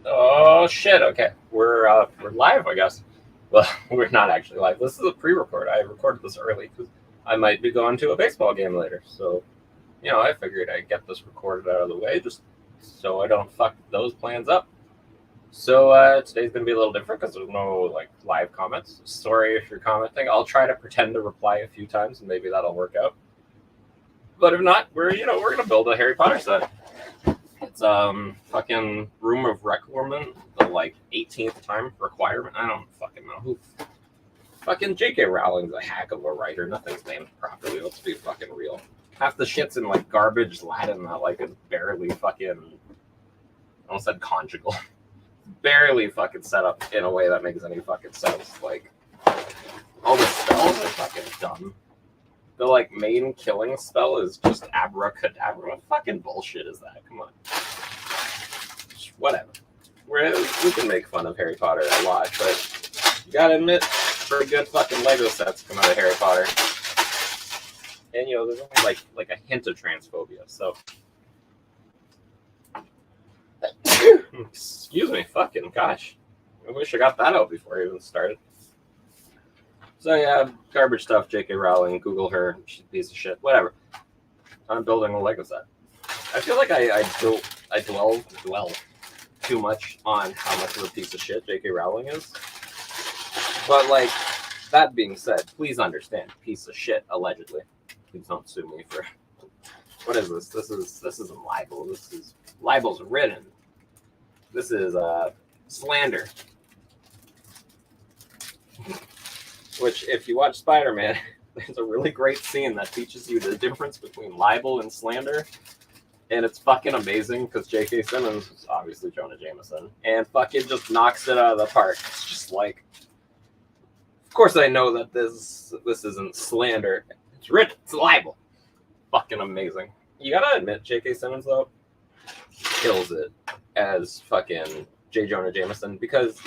Oh shit! Okay, we're live, I guess. Well, we're not actually live. This is a pre-record. I recorded this early because I might be going to a baseball game later. So, I figured I'd get this recorded out of the way just so I don't fuck those plans up. So today's gonna be a little different because there's no like live comments. Sorry if you're commenting. I'll try to pretend to reply a few times and maybe that'll work out. But if not, we're gonna build a Harry Potter set. It's fucking Room of Requirement, the like 18th time requirement. I don't fucking know who. Fucking J.K. Rowling's a hack of a writer. Nothing's named properly. Let's be fucking real. Half the shit's in like garbage Latin that like is barely fucking. I almost said conjugal. Barely fucking set up in a way that makes any fucking sense. Like all the spells are fucking dumb. The like main killing spell is just abracadabra. What fucking bullshit is that? Come on. Whatever. We can make fun of Harry Potter a lot, but you gotta admit, pretty good fucking Lego sets come out of Harry Potter. And there's only like a hint of transphobia, so excuse me, fucking gosh. I wish I got that out before I even started. So yeah, garbage stuff, J.K. Rowling, Google her, she's a piece of shit, whatever. I'm building a Lego set. I feel like I dwell too much on how much of a piece of shit J.K. Rowling is. But like, that being said, please understand, piece of shit, allegedly. Please don't sue me for what is this? This isn't libel. Libel's written. This is slander. Which, if you watch Spider-Man, there's a really great scene that teaches you the difference between libel and slander. And it's fucking amazing because J.K. Simmons is obviously Jonah Jameson. And fucking just knocks it out of the park. It's just like, of course I know that this isn't slander. It's written. It's libel. Fucking amazing. You gotta admit, J.K. Simmons, though, kills it as fucking J. Jonah Jameson because,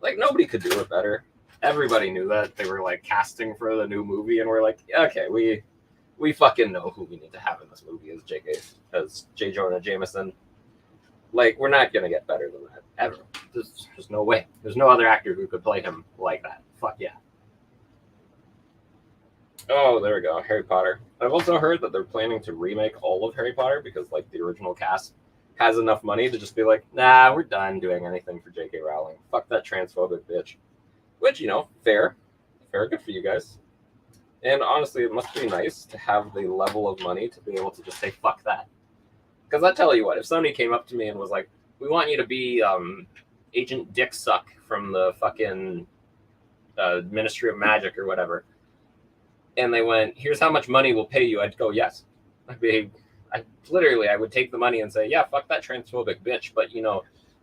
like, nobody could do it better. Everybody knew that. They were, like, casting for the new movie, and we're like, okay, we fucking know who we need to have in this movie as J. Jonah Jameson. Like, we're not gonna get better than that, ever. There's no way. There's no other actor who could play him like that. Fuck yeah. Oh, there we go. Harry Potter. I've also heard that they're planning to remake all of Harry Potter because, like, the original cast has enough money to just be like, nah, we're done doing anything for J.K. Rowling. Fuck that transphobic bitch. Which, fair. Fair, good for you guys. And honestly, it must be nice to have the level of money to be able to just say, fuck that. Because I tell you what, if somebody came up to me and was like, we want you to be Agent Dick Suck from the fucking Ministry of Magic or whatever, and they went, here's how much money we'll pay you, I'd go, yes. I would take the money and say, yeah, fuck that transphobic bitch, but,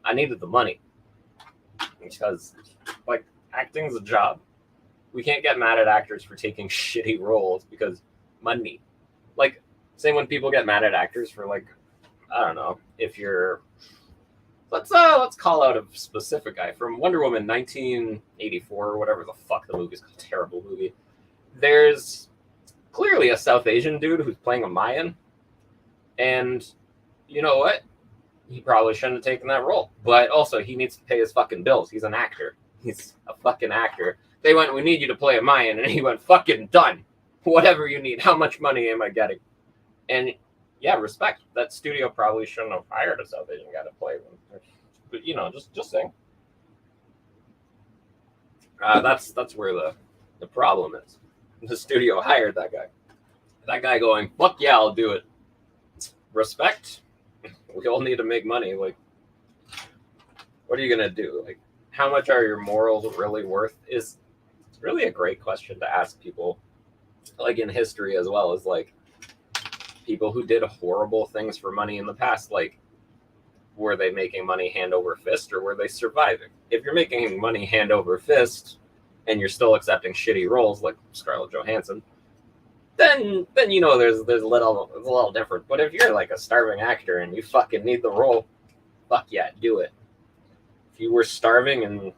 I needed the money. Because, like, acting's a job. We can't get mad at actors for taking shitty roles because money. Like, same when people get mad at actors for, like, I don't know, if you're... Let's call out a specific guy from Wonder Woman 1984 or whatever the fuck the movie's called. Terrible movie. There's clearly a South Asian dude who's playing a Mayan, and you know what? He probably shouldn't have taken that role. But also, he needs to pay his fucking bills. He's an actor. He's a fucking actor. They went, we need you to play a Mayan, and he went, fucking done. Whatever you need. How much money am I getting? And yeah, respect. That studio probably shouldn't have hired a South Asian guy to play them. But just saying. That's where the problem is. The studio hired that guy. That guy going, fuck yeah, I'll do it. Respect. We all need to make money. Like, what are you gonna do? Like, how much are your morals really worth? It's really a great question to ask people, like in history as well as like people who did horrible things for money in the past. Like, were they making money hand over fist or were they surviving? If you're making money hand over fist and you're still accepting shitty roles like Scarlett Johansson, then there's a little different. But if you're like a starving actor and you fucking need the role, fuck yeah, do it. If you were starving and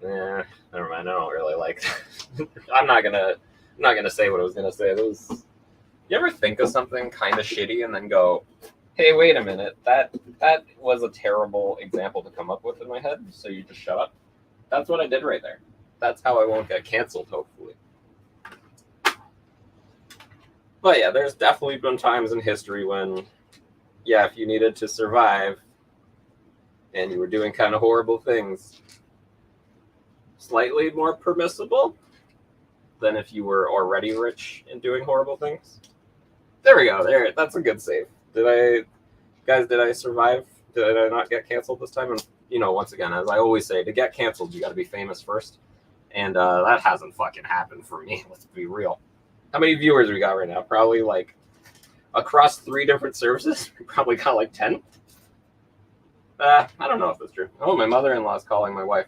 never mind, I don't really like that. I'm not gonna say what I was gonna say. You ever think of something kind of shitty and then go, Hey, wait a minute. That was a terrible example to come up with in my head, so you just shut up. That's what I did right there. That's how I won't get canceled, hopefully. But yeah, there's definitely been times in history when, yeah, if you needed to survive and you were doing kind of horrible things, slightly more permissible than if you were already rich and doing horrible things. There we go. There, that's a good save. Did I survive? Did I not get canceled this time? And once again, as I always say, to get canceled, you got to be famous first, and that hasn't fucking happened for me. Let's be real. How many viewers we got right now? Probably like across 3 different services. We probably got like 10. I don't know if that's true. Oh, my mother-in-law is calling my wife.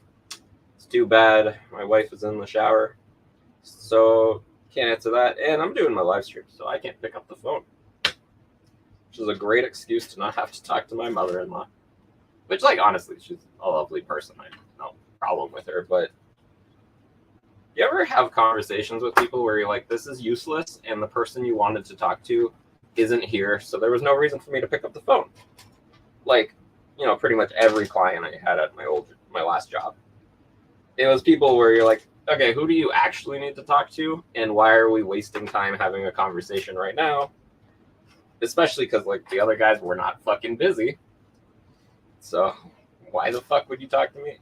It's too bad. My wife is in the shower, so can't answer that. And I'm doing my live stream, so I can't pick up the phone. Which is a great excuse to not have to talk to my mother-in-law. Which, like, honestly, she's a lovely person. I have no problem with her. But you ever have conversations with people where you're like, this is useless, and the person you wanted to talk to isn't here, so there was no reason for me to pick up the phone? Like, pretty much every client I had at my last job. It was people where you're like, okay, who do you actually need to talk to, and why are we wasting time having a conversation right now? Especially because, like, the other guys were not fucking busy. So why the fuck would you talk to me?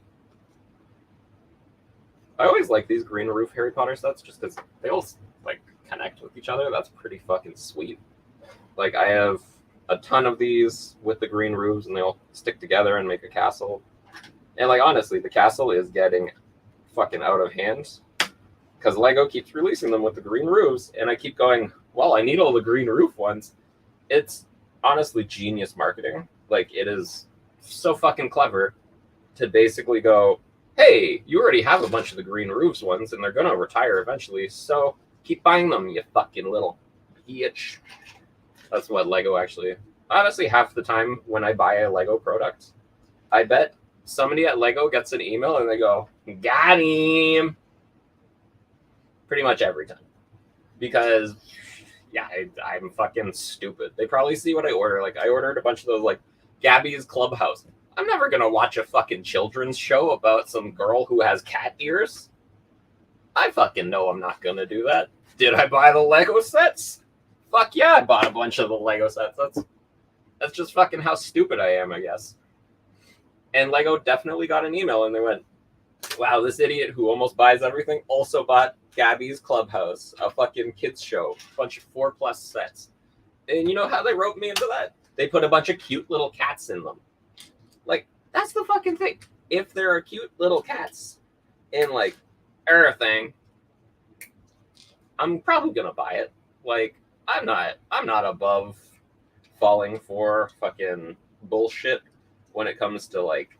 I always like these green roof Harry Potter sets just because they all, like, connect with each other. That's pretty fucking sweet. Like, I have a ton of these with the green roofs, and they all stick together and make a castle. And, like, honestly, the castle is getting fucking out of hand because Lego keeps releasing them with the green roofs, and I keep going, well, I need all the green roof ones. It's honestly genius marketing. Like, it is so fucking clever to basically go, hey, you already have a bunch of the green roofs ones, and they're going to retire eventually, so keep buying them, you fucking little bitch. That's what Lego actually... Honestly, half the time when I buy a Lego product, I bet somebody at Lego gets an email and they go, got him. Pretty much every time. Because, yeah, I'm fucking stupid. They probably see what I order. Like, I ordered a bunch of those, like, Gabby's Clubhouse. I'm never going to watch a fucking children's show about some girl who has cat ears. I fucking know I'm not going to do that. Did I buy the Lego sets? Fuck yeah, I bought a bunch of the Lego sets. That's just fucking how stupid I am, I guess. And Lego definitely got an email, and they went, wow, this idiot who almost buys everything also bought Gabby's Clubhouse, a fucking kids show, a bunch of 4+ sets. And you know how they wrote me into that? They put a bunch of cute little cats in them. Like, that's the fucking thing. If there are cute little cats in, like, everything, I'm probably gonna buy it. Like, I'm not above falling for fucking bullshit when it comes to, like,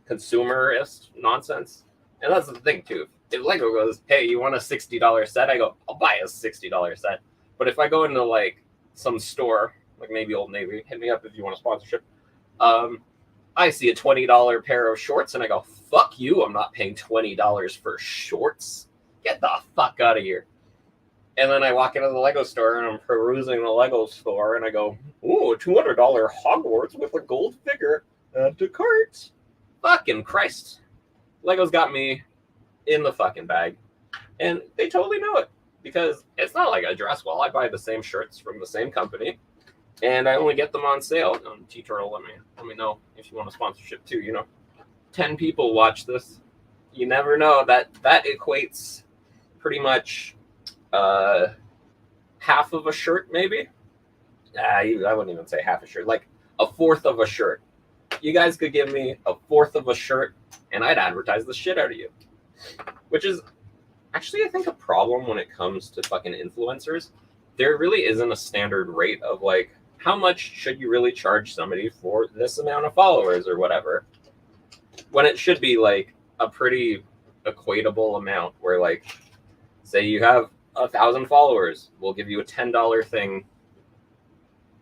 consumerist nonsense. And that's the thing too. If Lego goes, hey, you want a $60 set? I go, I'll buy a $60 set. But if I go into, like, some store, like maybe Old Navy, hit me up if you want a sponsorship. I see a $20 pair of shorts and I go, fuck you, I'm not paying $20 for shorts. Get the fuck out of here. And then I walk into the Lego store and I'm perusing the Lego store and I go, ooh, a $200 Hogwarts with a gold figure. Add to cart. Fucking Christ. Lego's got me in the fucking bag. And they totally know it. Because it's not like I dress well. I buy the same shirts from the same company. And I only get them on sale. T-Turtle, let me know if you want a sponsorship too, 10 people watch this. You never know. That equates pretty much half of a shirt, maybe. I wouldn't even say half a shirt. Like a fourth of a shirt. You guys could give me a fourth of a shirt, and I'd advertise the shit out of you. Which is actually, I think, a problem when it comes to fucking influencers. There really isn't a standard rate of, like, how much should you really charge somebody for this amount of followers or whatever, when it should be, like, a pretty equatable amount where, like, say you have 1,000 followers, we'll give you a $10 thing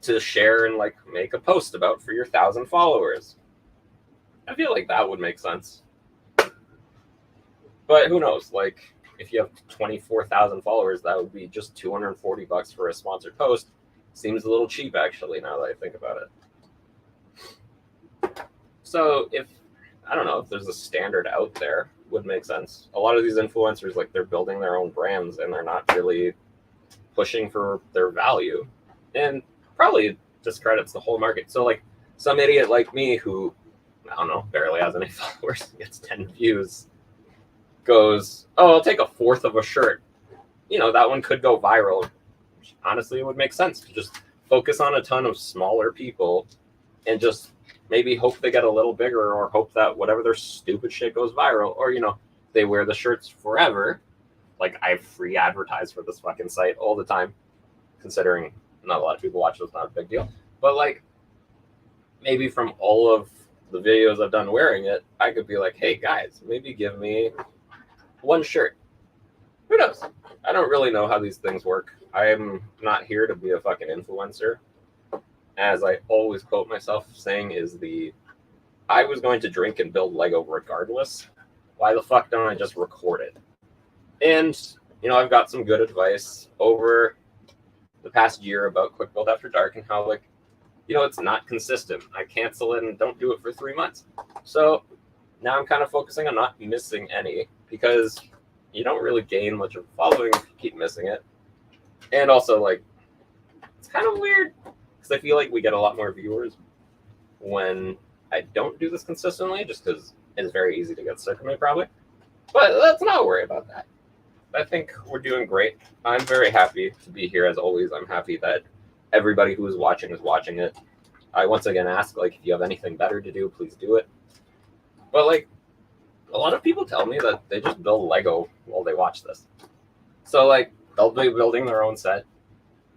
to share and, like, make a post about for your 1,000 followers. I feel like that would make sense. But who knows? Like, if you have 24,000 followers, that would be just $240 for a sponsored post. Seems a little cheap, actually, now that I think about it. So if, I don't know, if there's a standard out there, would make sense. A lot of these influencers, like, they're building their own brands and they're not really pushing for their value. And probably discredits the whole market. So, like, some idiot like me who, I don't know, barely has any followers, gets 10 views, goes, oh, I'll take a fourth of a shirt. You know, that one could go viral. Honestly, it would make sense to just focus on a ton of smaller people and just maybe hope they get a little bigger, or hope that whatever their stupid shit goes viral, or, you know, they wear the shirts forever. Like, I free advertise for this fucking site all the time, considering not a lot of people watch it, it's not a big deal. But, like, maybe from all of the videos I've done wearing it, I could be like, hey guys, maybe give me one shirt. Who knows? I don't really know how these things work. I'm not here to be a fucking influencer. As I always quote myself saying, is I was going to drink and build Lego regardless. Why the fuck don't I just record it? And, you know, I've got some good advice over the past year about Quick Build After Dark and how, like, you know, it's not consistent. I cancel it and don't do it for 3 months. So now I'm kind of focusing on not missing any, because you don't really gain much of a following if you keep missing it. And also, like, it's kind of weird, because I feel like we get a lot more viewers when I don't do this consistently, just because it's very easy to get sick of me, probably. But let's not worry about that. I think we're doing great. I'm very happy to be here, as always. I'm happy that everybody who is watching it. I once again ask, like, if you have anything better to do, please do it. But, like, a lot of people tell me that they just build Lego while they watch this. So, like, they'll be building their own set.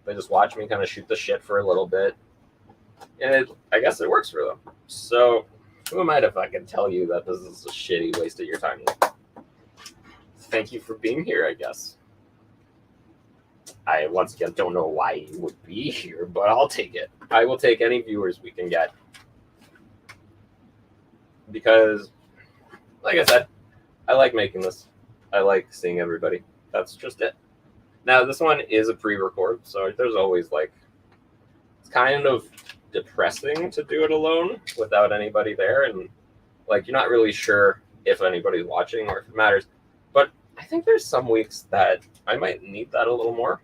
They just watch me kind of shoot the shit for a little bit. And I guess it works for them. So, who am I to fucking tell you that this is a shitty waste of your time? Thank you for being here, I guess. I, once again, don't know why you would be here, but I'll take it. I will take any viewers we can get. Because, like I said, I like making this. I like seeing everybody. That's just it. Now, this one is a pre-record, so there's always, like, it's kind of depressing to do it alone without anybody there, and, like, you're not really sure if anybody's watching or if it matters. But I think there's some weeks that I might need that a little more,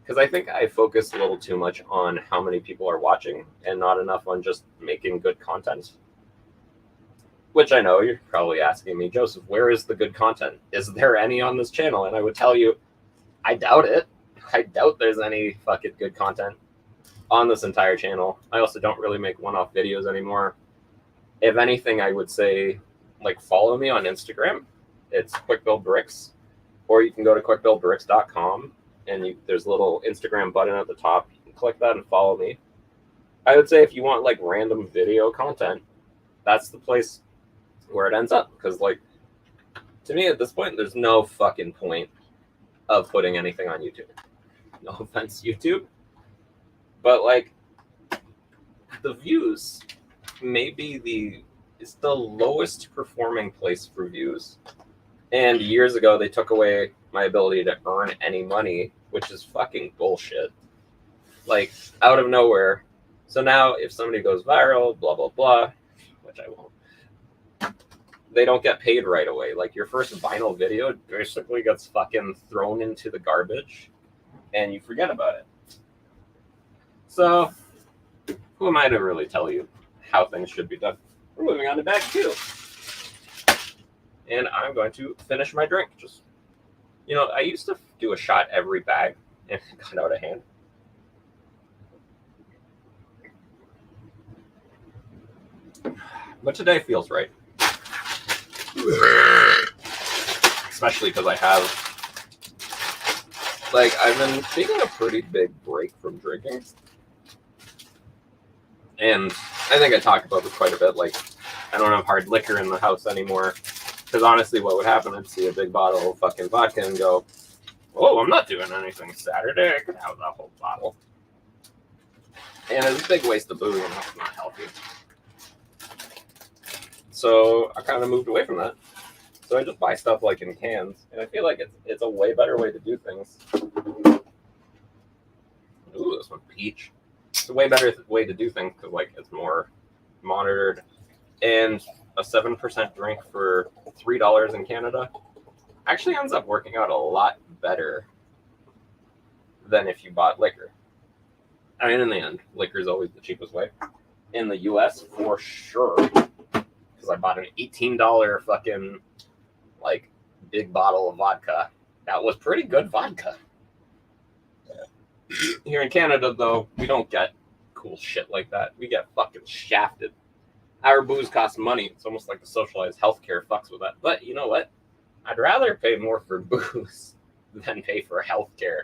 because I think I focus a little too much on how many people are watching and not enough on just making good content. Which I know you're probably asking me, Joseph, where is the good content? Is there any on this channel? And I would tell you, I doubt it. I doubt there's any fucking good content on this entire channel. I also don't really make one-off videos anymore. If anything, I would say, like, follow me on Instagram. It's QuickBuildBricks, or you can go to quickbuildbricks.com, and there's a little Instagram button at the top. You can click that and follow me. I would say if you want, like, random video content, that's the place where it ends up. Because, like, to me at this point, there's no fucking point of putting anything on YouTube. No offense, YouTube. But, like, the views may be it's the lowest performing place for views. And years ago, they took away my ability to earn any money, which is fucking bullshit. Like, out of nowhere. So now, if somebody goes viral, blah, blah, blah, which I won't, they don't get paid right away. Like, your first viral video basically gets fucking thrown into the garbage, and you forget about it. So, who am I to really tell you how things should be done? We're moving on to bag 2. And I'm going to finish my drink. Just, you know, I used to do a shot every bag, and it got out of hand. But today feels right. Especially because I have, like, I've been taking a pretty big break from drinking. And I think I talked about this quite a bit. Like, I don't have hard liquor in the house anymore. Because honestly, what would happen, I'd see a big bottle of fucking vodka and go, oh, I'm not doing anything Saturday. I could have that whole bottle. And it's a big waste of booze, and that's not healthy. So I kind of moved away from that. So I just buy stuff, like, in cans. And I feel like it's a way better way to do things. Ooh, this one peach. It's a way better way to do things because like it's more monitored, and a 7% drink for $3 in Canada actually ends up working out a lot better than if you bought liquor. I mean, in the end, liquor is always the cheapest way. In the U.S., for sure, because I bought an $18 fucking like big bottle of vodka. That was pretty good vodka. Here in Canada, though, we don't get cool shit like that. We get fucking shafted. Our booze costs money. It's almost like the socialized healthcare fucks with that. But you know what? I'd rather pay more for booze than pay for healthcare.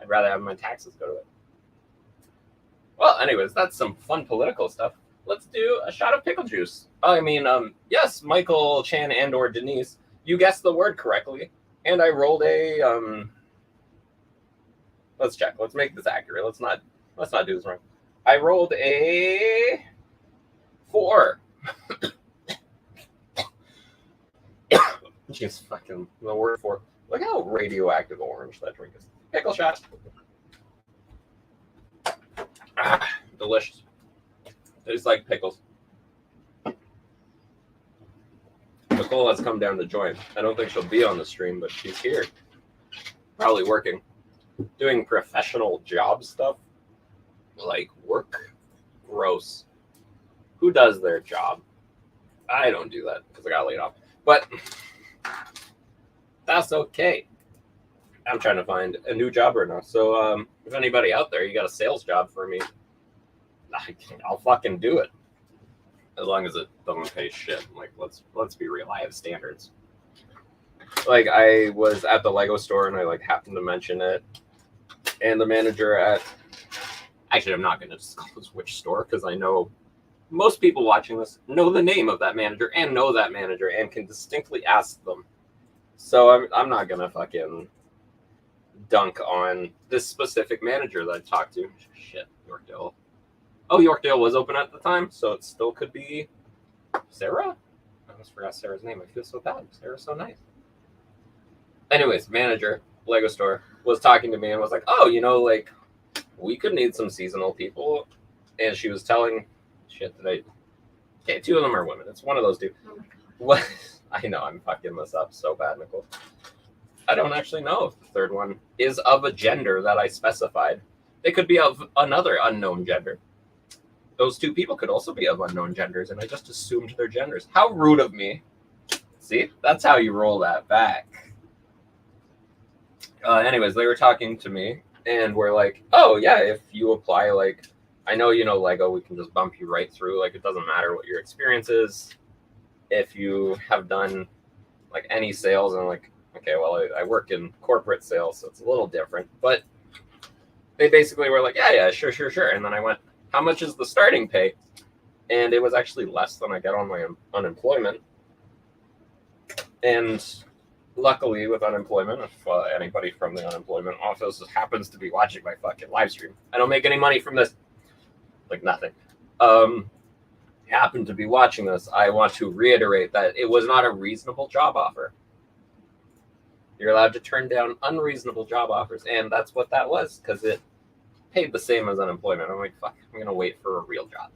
I'd rather have my taxes go to it. Well, anyways, that's some fun political stuff. Let's do a shot of pickle juice. I mean, yes, Michael, Chan, and or Denise, you guessed the word correctly. And I rolled a, let's check. Let's make this accurate. Let's not do this wrong. I rolled a 4. Just fucking the word 4. Look how radioactive orange that drink is. Pickle shot. Delicious. Tastes like pickles. Nicole has come down to join. I don't think she'll be on the stream, but she's here. Probably working. Doing professional job stuff. Like work. Gross. Who does their job? I don't do that because I got laid off. But that's okay. I'm trying to find a new job right now. So if anybody out there, you got a sales job for me, I'll fucking do it. As long as it doesn't pay shit. Like let's be real. I have standards. Like I was at the Lego store and I like happened to mention it. And the manager at actually I'm not gonna disclose which store because I know most people watching this know the name of that manager and know that manager and can distinctly ask them. So I'm not gonna fucking dunk on this specific manager that I talked to. Shit, Yorkdale. Oh, Yorkdale was open at the time, so it still could be Sarah? I almost forgot Sarah's name. I feel so bad. Sarah's so nice. Anyways, manager, Lego store, was talking to me and was like, oh, you know, like, we could need some seasonal people. And she was telling, shit, did I... Okay, 2 of them are women. It's one of those 2. Oh my God. What? I know, I'm fucking this up so bad, Nicole. I don't actually know if the third one is of a gender that I specified. They could be of another unknown gender. Those 2 people could also be of unknown genders, and I just assumed their genders. How rude of me. See? That's how you roll that back. Anyways, they were talking to me, and we're like, oh, yeah, if you apply, like, I know you know Lego, we can just bump you right through. Like, it doesn't matter what your experience is. If you have done, like, any sales, and like, okay, well, I work in corporate sales, so it's a little different. But they basically were like, yeah, sure. And then I went, how much is the starting pay? And it was actually less than I get on my unemployment. And luckily, with unemployment, if anybody from the unemployment office happens to be watching my fucking live stream, I don't make any money from this. Like, nothing. Happen to be watching this, I want to reiterate that it was not a reasonable job offer. You're allowed to turn down unreasonable job offers, and that's what that was, because it paid the same as unemployment. I'm like, fuck, I'm going to wait for a real job.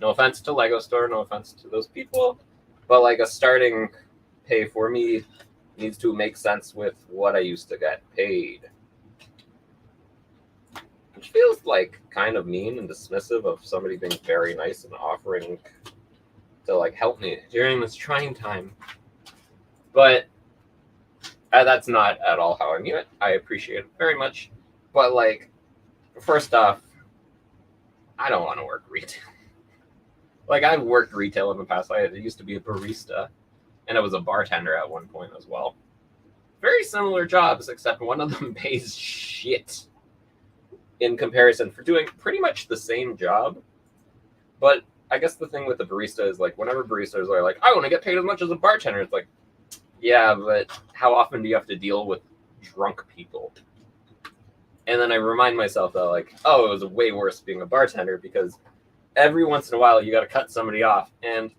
No offense to Lego Store, no offense to those people, but like a starting pay for me needs to make sense with what I used to get paid. Which feels like kind of mean and dismissive of somebody being very nice and offering to like help me during this trying time. But that's not at all how I mean it. I appreciate it very much. But like, first off, I don't want to work retail. Like, I've worked retail in the past. I used to be a barista, and I was a bartender at one point as well. Very similar jobs, except one of them pays shit in comparison for doing pretty much the same job. But I guess the thing with the barista is, like, whenever baristas are like, I want to get paid as much as a bartender, it's like, yeah, but how often do you have to deal with drunk people? And then I remind myself that, like, oh, it was way worse being a bartender because every once in a while you got to cut somebody off. And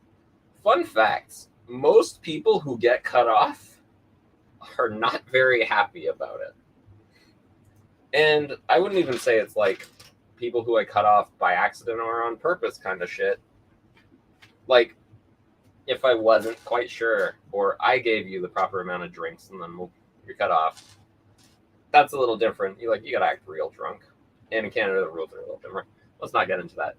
fun facts, most people who get cut off are not very happy about it. And I wouldn't even say it's like people who I cut off by accident or on purpose kind of shit. Like, if I wasn't quite sure, or I gave you the proper amount of drinks and then you're cut off, that's a little different. You gotta act real drunk. And in Canada, the rules are a little different. Let's not get into that.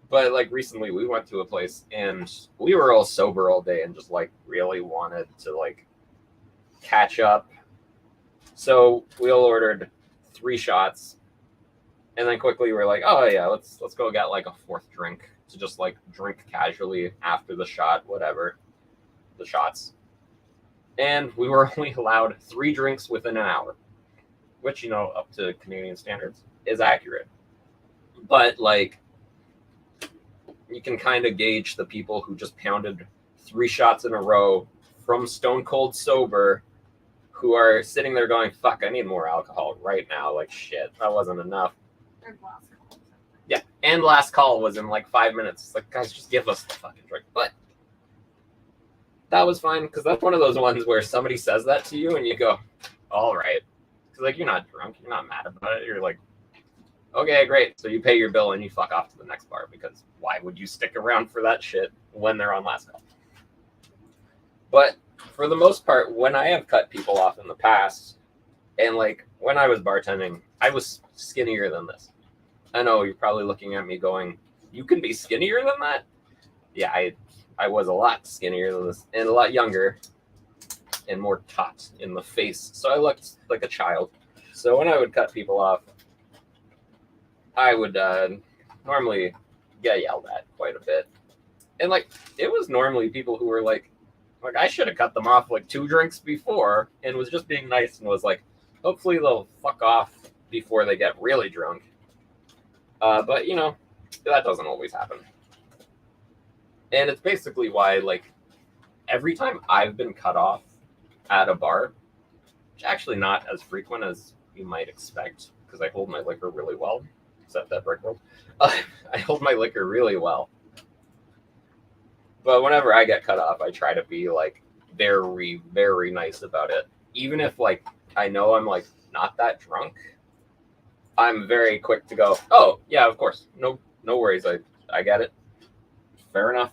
But like recently, we went to a place and we were all sober all day and just like really wanted to like catch up. So we all ordered 3 shots, and then quickly we were like, oh yeah, let's go get like a 4th drink to just like drink casually after the shot, whatever the shots. And we were only allowed 3 drinks within an hour, which, you know, up to Canadian standards is accurate. But like, you can kind of gauge the people who just pounded 3 shots in a row from stone cold sober, who are sitting there going, fuck, I need more alcohol right now. Like, shit, that wasn't enough. Yeah, and last call was in like 5 minutes. It's like, guys, just give us the fucking drink. But that was fine, because that's one of those ones where somebody says that to you and you go, all right. Because like, you're not drunk, you're not mad about it. You're like, okay, great. So you pay your bill and you fuck off to the next bar, because why would you stick around for that shit when they're on last call? But for the most part, when I have cut people off in the past, and like when I was bartending, I was skinnier than this. I know you're probably looking at me going, you can be skinnier than that? Yeah, I was a lot skinnier than this, and a lot younger, and more taut in the face. So I looked like a child. So when I would cut people off, I would normally get yelled at quite a bit. And like, it was normally people who were like I should have cut them off like 2 drinks before and was just being nice and was like, hopefully they'll fuck off before they get really drunk. But you know, that doesn't always happen. And it's basically why, like, every time I've been cut off at a bar, which actually not as frequent as you might expect, because I hold my liquor really well, except that brick world. I hold my liquor really well. But whenever I get cut off, I try to be like very, very nice about it. Even if like I know I'm like not that drunk, I'm very quick to go, oh yeah, of course. No worries. I get it. Fair enough.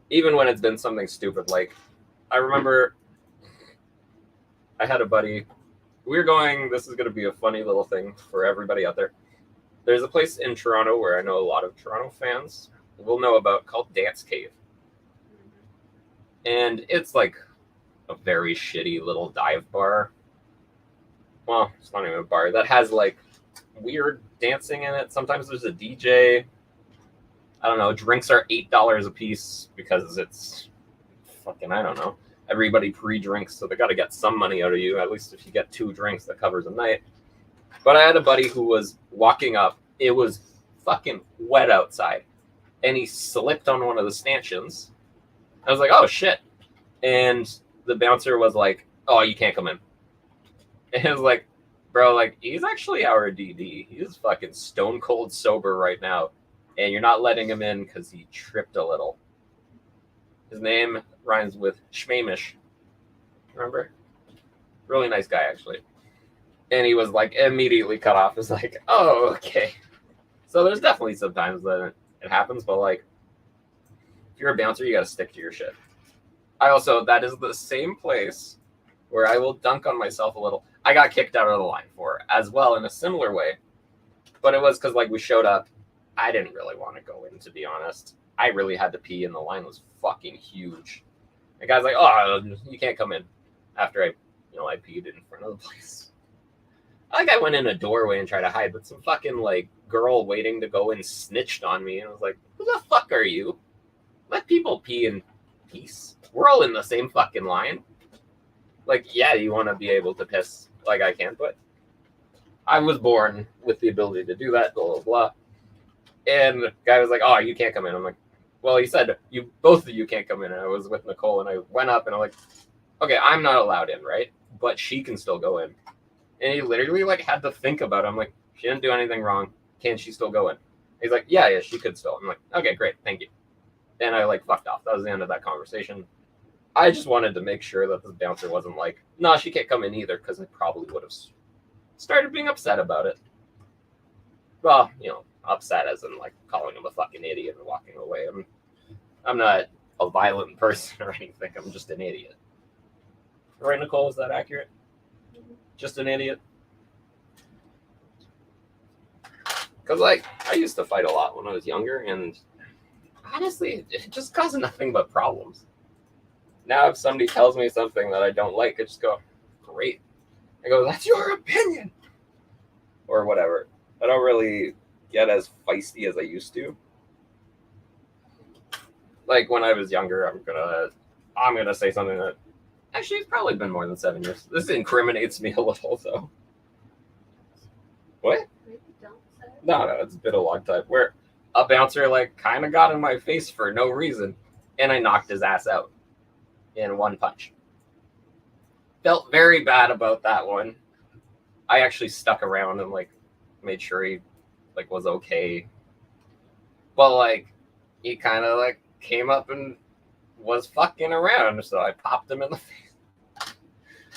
Even when it's been something stupid. Like, I remember I had a buddy. This is going to be a funny little thing for everybody out there. There's a place in Toronto where I know a lot of Toronto fans will know about, called Dance Cave. And it's like a very shitty little dive bar. Well, it's not even a bar. That has like weird dancing in it. Sometimes there's a DJ. I don't know. Drinks are $8 a piece because it's fucking, I don't know. Everybody pre-drinks, so they got to get some money out of you. At least if you get 2 drinks, that covers a night. But I had a buddy who was walking up. It was fucking wet outside. And he slipped on one of the stanchions. I was like, oh, shit. And the bouncer was like, oh, you can't come in. And I was like, bro, like, he's actually our DD. He's fucking stone cold sober right now. And you're not letting him in because he tripped a little. His name rhymes with Schmamish. Remember? Really nice guy, actually. And he was like immediately cut off. It's like, oh, okay. So there's definitely some times that it happens, but like, if you're a bouncer, you got to stick to your shit. That is the same place where I will dunk on myself a little. I got kicked out of the line for as well in a similar way. But it was because like we showed up. I didn't really want to go in, to be honest. I really had to pee and the line was fucking huge. The guy's like, oh, you can't come in after I peed in front of the place. I went in a doorway and tried to hide, but some fucking like girl waiting to go in snitched on me. And I was like, who the fuck are you? Let people pee in peace. We're all in the same fucking line. Like, yeah, you want to be able to piss like I can, but I was born with the ability to do that, blah, blah, blah. And the guy was like, oh, you can't come in. I'm like, well, he said, both of you can't come in. And I was with Nicole, and I went up, and I'm like, okay, I'm not allowed in, right? But she can still go in. And he literally, like, had to think about it. I'm like, she didn't do anything wrong. Can she still go in? He's like, yeah, she could still. I'm like, okay, great, thank you. And I, like, fucked off. That was the end of that conversation. I just wanted to make sure that this bouncer wasn't like, no, she can't come in either, because I probably would have started being upset about it. Well, upset as in like calling him a fucking idiot and walking away. I'm not a violent person or anything. I'm just an idiot. Right, Nicole? Is that accurate? Just an idiot? Because, like, I used to fight a lot when I was younger, and honestly, it just caused nothing but problems. Now, if somebody tells me something that I don't like, I just go, great. I go, that's your opinion. Or whatever. I don't really get as feisty as I used to. Like, when I was younger, I'm gonna say something that, actually, it's probably been more than 7 years. This incriminates me a little, though. What? No, it's been a long time. Where a bouncer like kind of got in my face for no reason, and I knocked his ass out in one punch. Felt very bad about that one. I actually stuck around and like made sure he like was okay. But like he kind of like came up and was fucking around, so I popped him in the face.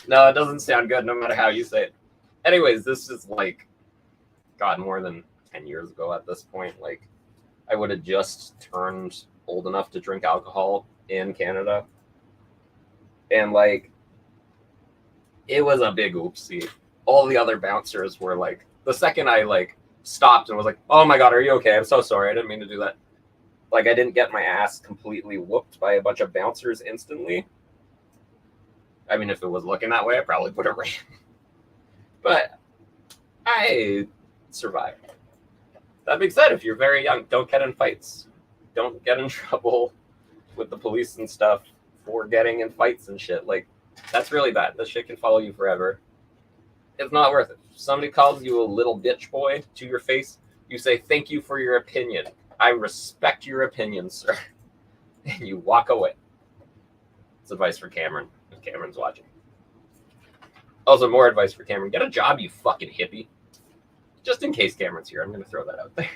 No, it doesn't sound good no matter how you say it. Anyways, this is like God, more than 10 years ago at this point. Like, I would have just turned old enough to drink alcohol in Canada. And, like, it was a big oopsie. All the other bouncers were, like, the second I, like, stopped and was like, oh, my God, are you okay? I'm so sorry. I didn't mean to do that. Like, I didn't get my ass completely whooped by a bunch of bouncers instantly. I mean, if it was looking that way, I probably would have ran. But I survived. That being said, if you're very young, don't get in fights. Don't get in trouble with the police and stuff for getting in fights and shit. Like, that's really bad. That shit can follow you forever. It's not worth it. If somebody calls you a little bitch boy to your face, you say, thank you for your opinion. I respect your opinion, sir. And you walk away. It's advice for Cameron, if Cameron's watching. Also, more advice for Cameron. Get a job, you fucking hippie. Just in case Cameron's here, I'm going to throw that out there.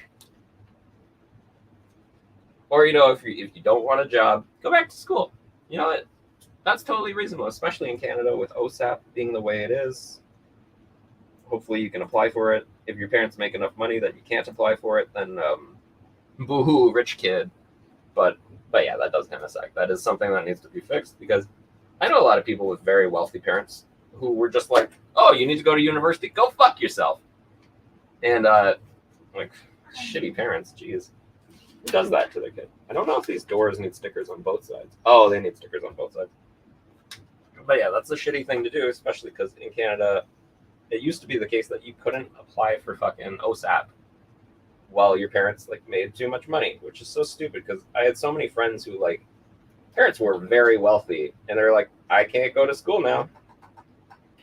Or, if you don't want a job, go back to school. You know what? That's totally reasonable, especially in Canada with OSAP being the way it is. Hopefully you can apply for it. If your parents make enough money that you can't apply for it, then boo-hoo, rich kid. But yeah, that does kind of suck. That is something that needs to be fixed, because I know a lot of people with very wealthy parents who were just like, oh, you need to go to university. Go fuck yourself. And, like, shitty parents, jeez. Who does that to their kid? I don't know if these doors need stickers on both sides. Oh, they need stickers on both sides. But yeah, that's a shitty thing to do, especially because in Canada, it used to be the case that you couldn't apply for fucking OSAP while your parents, like, made too much money, which is so stupid, because I had so many friends who, like, parents were very wealthy, and they're like, I can't go to school now.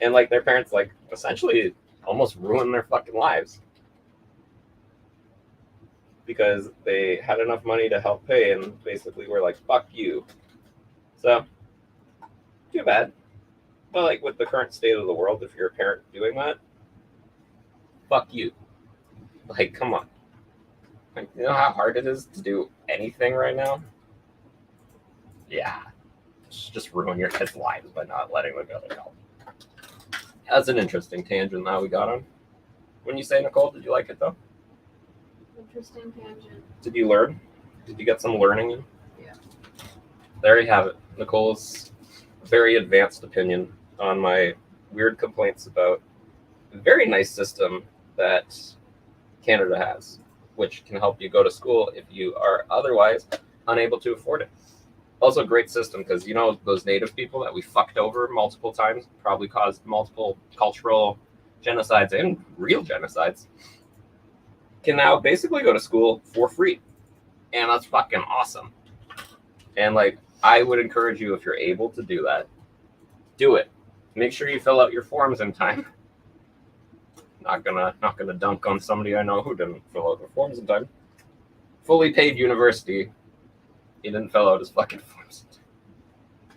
And, like, their parents, like, essentially almost ruined their fucking lives, because they had enough money to help pay and basically were like, fuck you. So, too bad. But like with the current state of the world, if you're a parent doing that, fuck you. Like, come on. Like, you know how hard it is to do anything right now? Yeah. Just ruin your kids' lives by not letting them go to help. That's an interesting tangent that we got on. When you say, Nicole, did you like it though? Interesting tangent. Did you learn? Did you get some learning in? Yeah. There you have it. Nicole's very advanced opinion on my weird complaints about a very nice system that Canada has, which can help you go to school if you are otherwise unable to afford it. Also, great system, because those native people that we fucked over multiple times, probably caused multiple cultural genocides and real genocides, can now basically go to school for free. And that's fucking awesome. And like, I would encourage you, if you're able to do that, do it. Make sure you fill out your forms in time. Not gonna dunk on somebody I know who didn't fill out their forms in time. Fully paid university. He didn't fill out his fucking forms.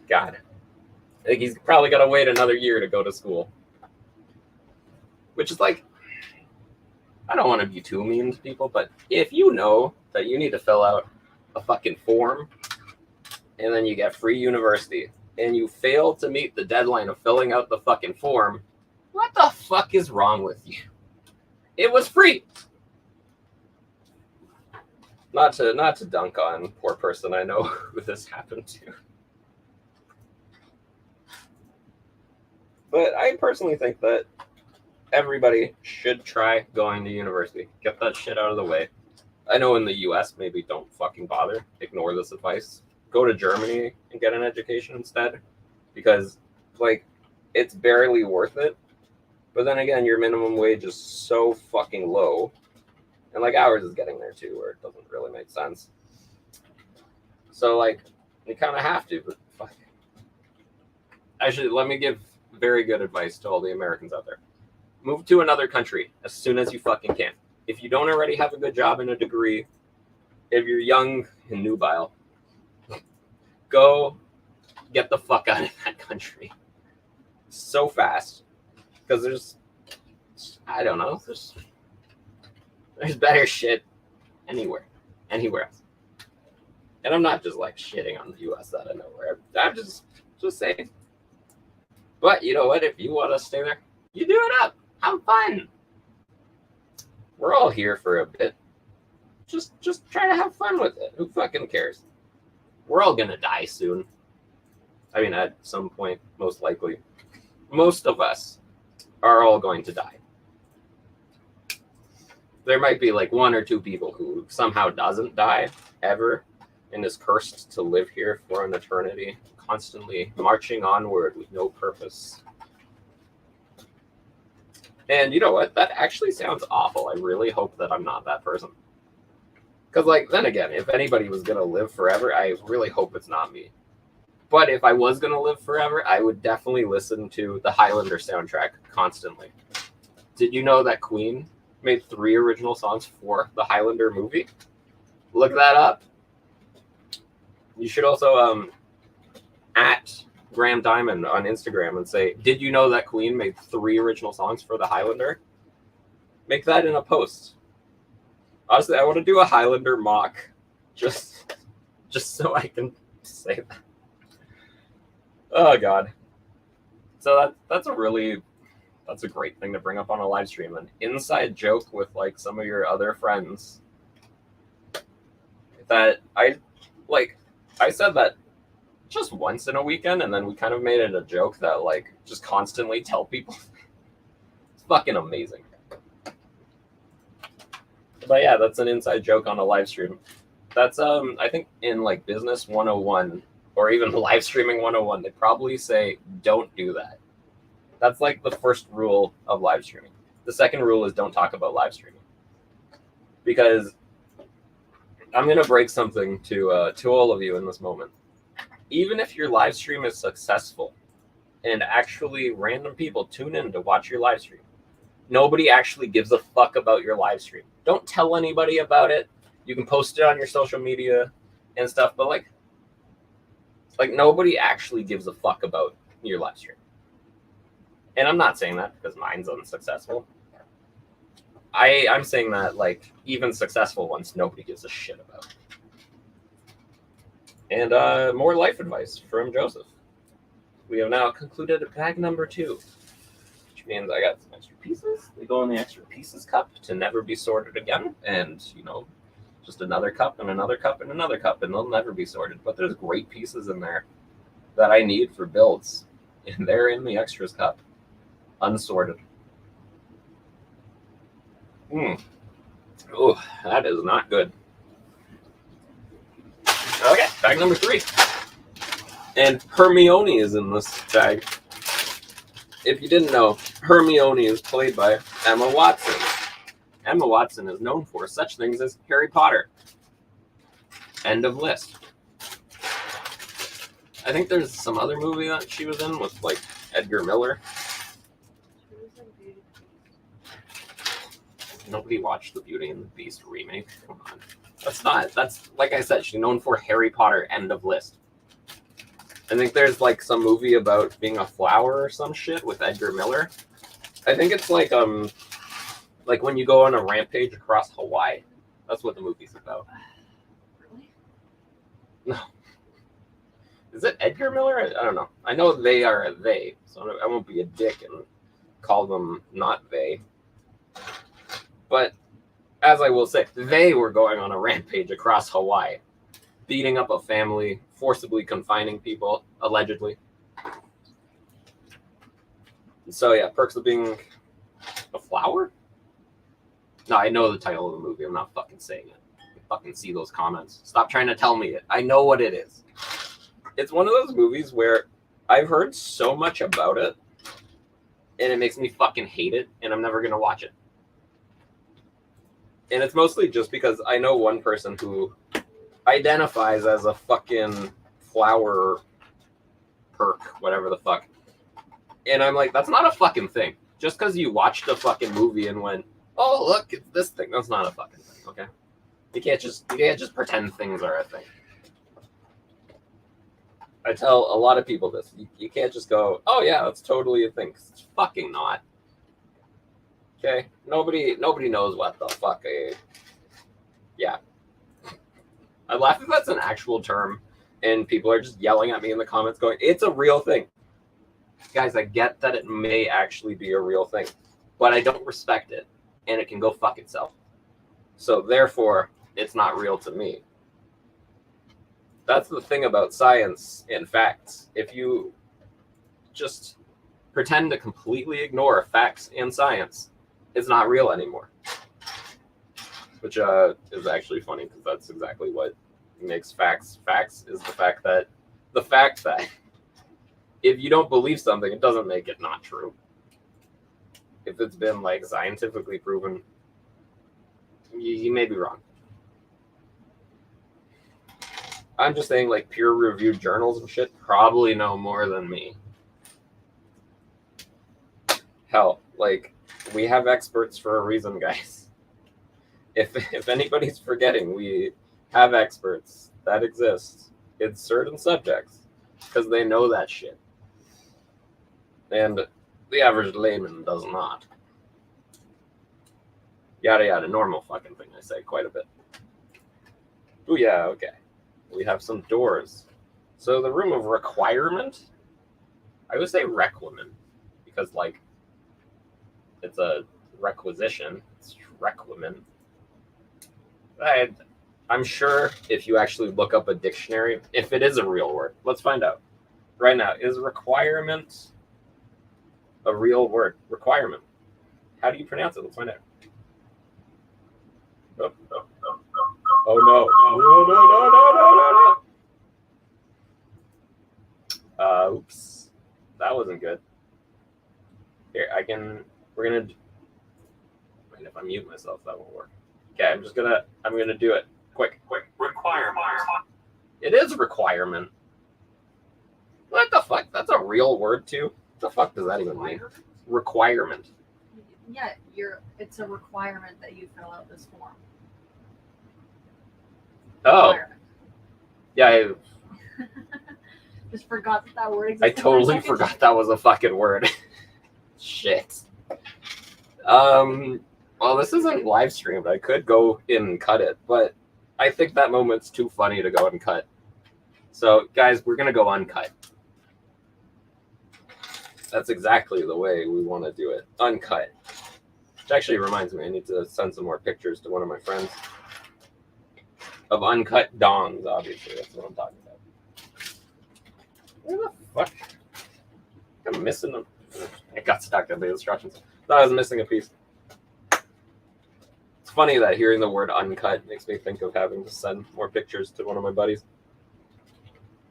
God. I think he's probably got to wait another year to go to school. Which is like, I don't want to be too mean to people, but if you know that you need to fill out a fucking form and then you get free university and you fail to meet the deadline of filling out the fucking form, What the fuck is wrong with you? It was free. Not to dunk on poor person I know who this happened to. But I personally think that everybody should try going to university. Get that shit out of the way. I know in the US, maybe don't fucking bother. Ignore this advice. Go to Germany and get an education instead. Because, like, it's barely worth it. But then again, your minimum wage is so fucking low. And, like, ours is getting there too, where it doesn't really make sense. So, like, you kind of have to, but fuck. Actually, let me give very good advice to all the Americans out there. Move to another country as soon as you fucking can. If you don't already have a good job and a degree, if you're young and nubile, go get the fuck out of that country so fast. Because there's, I don't know, there's better shit anywhere else. And I'm not just like shitting on the US out of nowhere. I'm just saying. But you know what? If you want to stay there, you do it up. Have fun. We're all here for a bit. Just try to have fun with it. Who fucking cares? We're all gonna die soon. I mean, at some point, most likely. Most of us are all going to die. There might be like one or two people who somehow doesn't die ever and is cursed to live here for an eternity, constantly marching onward with no purpose. And you know what? That actually sounds awful. I really hope that I'm not that person. Because, like, then again, if anybody was going to live forever, I really hope it's not me. But if I was going to live forever, I would definitely listen to the Highlander soundtrack constantly. Did you know that Queen made 3 original songs for the Highlander movie? Look that up. You should also at Graham Diamond on Instagram and say, did you know that Queen made 3 original songs for the Highlander? Make that in a post. Honestly, I want to do a Highlander mock just so I can say that. Oh god. So that's a great thing to bring up on a live stream. An inside joke with like some of your other friends. That I said that just once in a weekend, and then we kind of made it a joke that like just constantly tell people. It's fucking amazing. But yeah, that's an inside joke on a live stream. That's I think in like Business 101 or even live streaming 101, they probably say don't do that. That's like the first rule of live streaming. The second rule is don't talk about live streaming. Because I'm gonna break something to all of you in this moment. Even if your live stream is successful and actually random people tune in to watch your live stream, nobody actually gives a fuck about your live stream. Don't tell anybody about it. You can post it on your social media and stuff, but like nobody actually gives a fuck about your live stream. And I'm not saying that because mine's unsuccessful. I'm saying that like even successful ones, nobody gives a shit about. And more life advice from Joseph. We have now concluded bag number 2, which means I got some extra pieces. They go in the extra pieces cup to never be sorted again. And, you know, just another cup and another cup and another cup, and they'll never be sorted. But there's great pieces in there that I need for builds. And they're in the extras cup, unsorted. Oh, that is not good. Okay, bag number 3. And Hermione is in this bag. If you didn't know, Hermione is played by Emma Watson. Emma Watson is known for such things as Harry Potter. End of list. I think there's some other movie that she was in with like Edgar Miller. Nobody watched the Beauty and the Beast remake. Come on. That's like I said, she's known for Harry Potter, end of list. I think there's like some movie about being a flower or some shit with Edgar Miller. I think it's like when you go on a rampage across Hawaii. That's what the movie's about. Really? No. Is it Edgar Miller? I don't know. I know they are a they, so I won't be a dick and call them not they. But as I will say, they were going on a rampage across Hawaii, beating up a family, forcibly confining people, allegedly. So yeah, perks of being a flower? No, I know the title of the movie. I'm not fucking saying it. I fucking see those comments. Stop trying to tell me it. I know what it is. It's one of those movies where I've heard so much about it, and it makes me fucking hate it, and I'm never gonna watch it. And it's mostly just because I know one person who identifies as a fucking flower perk, whatever the fuck. And I'm like, that's not a fucking thing. Just because you watched a fucking movie and went, oh look, it's this thing. That's not a fucking thing, okay? You can't just pretend things are a thing. I tell a lot of people this. You can't just go, oh yeah, that's totally a thing. 'Cause it's fucking not. Okay? Nobody knows what the fuck yeah. I laugh if that's an actual term and people are just yelling at me in the comments going, it's a real thing. Guys, I get that it may actually be a real thing, but I don't respect it, and it can go fuck itself. So therefore, it's not real to me. That's the thing about science and facts. If you just pretend to completely ignore facts and science, it's not real anymore. Which is actually funny, because that's exactly what makes facts. Facts is the fact that if you don't believe something, it doesn't make it not true. If it's been like scientifically proven, you may be wrong. I'm just saying, like, peer-reviewed journals and shit probably know more than me. Hell, like, we have experts for a reason, guys. If anybody's forgetting, we have experts that exist in certain subjects because they know that shit. And the average layman does not. Yada yada, normal fucking thing I say quite a bit. Oh yeah, okay. We have some doors. So the room of requirement, I would say requirement, because like it's a requisition. It's requirement. I'm sure if you actually look up a dictionary, if it is a real word, let's find out. Right now, is requirement a real word? Requirement. How do you pronounce it? Let's find out. Oh no. No. Oops. That wasn't good. Here, we're gonna, wait, if I mute myself, that won't work. Okay, I'm gonna do it. Quick. Requirement. It is requirement. What the fuck? That's a real word too? What the fuck does that even mean? Requirement. Yeah, it's a requirement that you fill out this form. Oh. Requirement. Yeah, Just forgot that word I existed. totally forgot that was a fucking word. Shit. Well, this isn't live streamed. I could go in and cut it, but I think that moment's too funny to go and cut. So, guys, we're gonna go uncut. That's exactly the way we want to do it. Uncut. Which actually reminds me, I need to send some more pictures to one of my friends of uncut dongs, obviously. That's what I'm talking about. Where the fuck? I'm missing them. I got stuck in the instructions. Thought I was missing a piece. It's funny that hearing the word uncut makes me think of having to send more pictures to one of my buddies.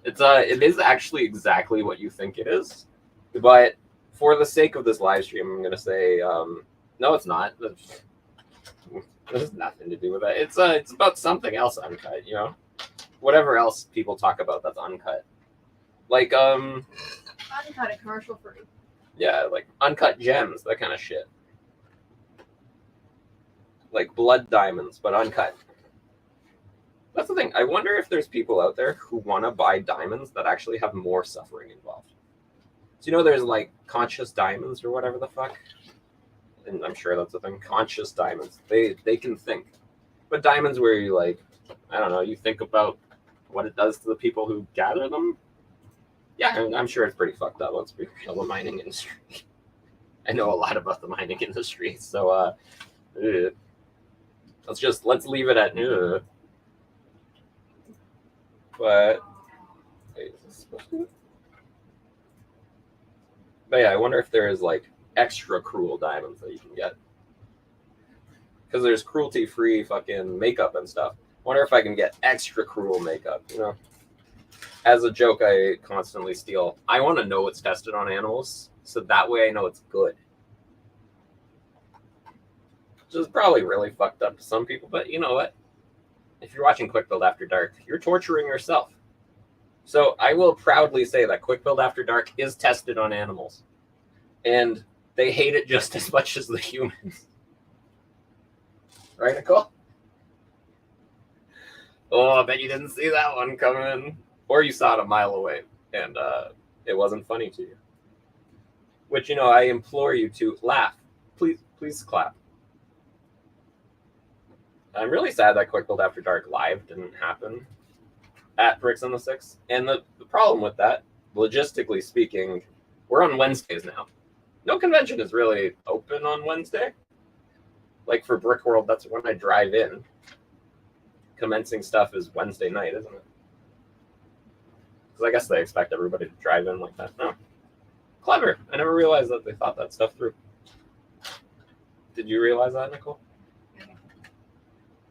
It is actually exactly what you think it is. But for the sake of this live stream, I'm gonna say no, it's not. There's nothing to do with that. It's about something else uncut, you know? Whatever else people talk about that's uncut. Like Uncut and commercial free. yeah, like uncut gems, that kind of shit. Like blood diamonds, but uncut. That's the thing. I wonder if there's people out there who want to buy diamonds that actually have more suffering involved. So, you know, there's like conscious diamonds or whatever the fuck. And I'm sure that's the thing. Conscious diamonds. They can think. But diamonds where you like, I don't know, you think about what it does to the people who gather them. Yeah, I'm sure it's pretty fucked up. Let's be real. The mining industry. I know a lot about the mining industry, so let's leave it at But wait, is this supposed to? But yeah, I wonder if there is like extra cruel diamonds that you can get. Because there's cruelty-free fucking makeup and stuff. I wonder if I can get extra cruel makeup, you know? As a joke, I constantly steal. I want to know it's tested on animals, so that way I know it's good. Which is probably really fucked up to some people, but you know what? If you're watching Quick Build After Dark, you're torturing yourself. So I will proudly say that Quick Build After Dark is tested on animals. And they hate it just as much as the humans. Right, Nicole? Oh, I bet you didn't see that one coming. Or you saw it a mile away, and it wasn't funny to you. Which, you know, I implore you to laugh. Please clap. I'm really sad that Quick Build After Dark Live didn't happen at Bricks on the Six. And the problem with that, logistically speaking, we're on Wednesdays now. No convention is really open on Wednesday. Like for Brick World, that's when I drive in. Commencing stuff is Wednesday night, isn't it? Because I guess they expect everybody to drive in like that. No. Clever. I never realized that they thought that stuff through. Did you realize that, Nicole?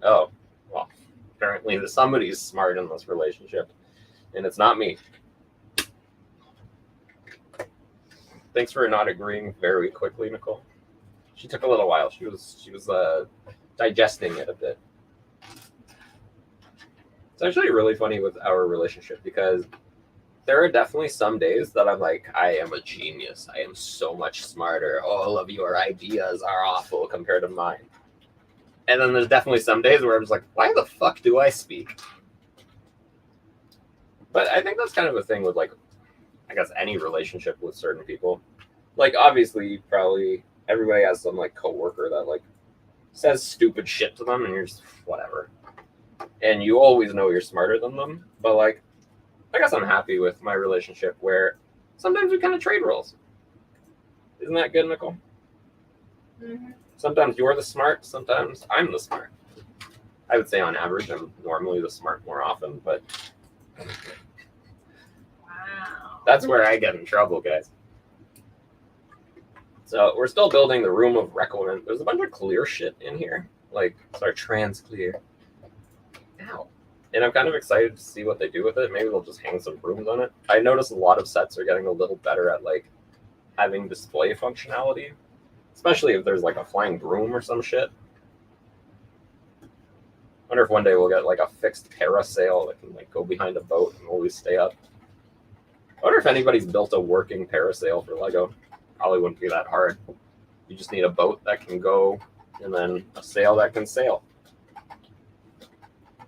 Oh, well, apparently somebody's smart in this relationship, and it's not me. Thanks for not agreeing very quickly, Nicole. She took a little while. She was digesting it a bit. It's actually really funny with our relationship because there are definitely some days that I'm like, I am a genius. I am so much smarter. All of your ideas are awful compared to mine. And then there's definitely some days where I'm just like, why the fuck do I speak? But I think that's kind of a thing with, like, I guess any relationship with certain people. Like, obviously, probably everybody has some, like, coworker that, like, says stupid shit to them and you're just, whatever. And you always know you're smarter than them. But, like, I guess I'm happy with my relationship where sometimes we kind of trade roles. Isn't that good, Nicole? Mm-hmm. Sometimes you're the smart, sometimes I'm the smart. I would say on average, I'm normally the smart more often, but Wow. that's where I get in trouble, guys. So we're still building the Room of Reckoning. There's a bunch of clear shit in here, like, sorry, trans clear. Ow. And I'm kind of excited to see what they do with it. Maybe they'll just hang some rooms on it. I noticed a lot of sets are getting a little better at, like, having display functionality. Especially if there's like a flying broom or some shit. Wonder if one day we'll get like a fixed parasail that can like go behind a boat and always stay up. I wonder if anybody's built a working parasail for Lego. Probably wouldn't be that hard. You just need a boat that can go and then a sail that can sail.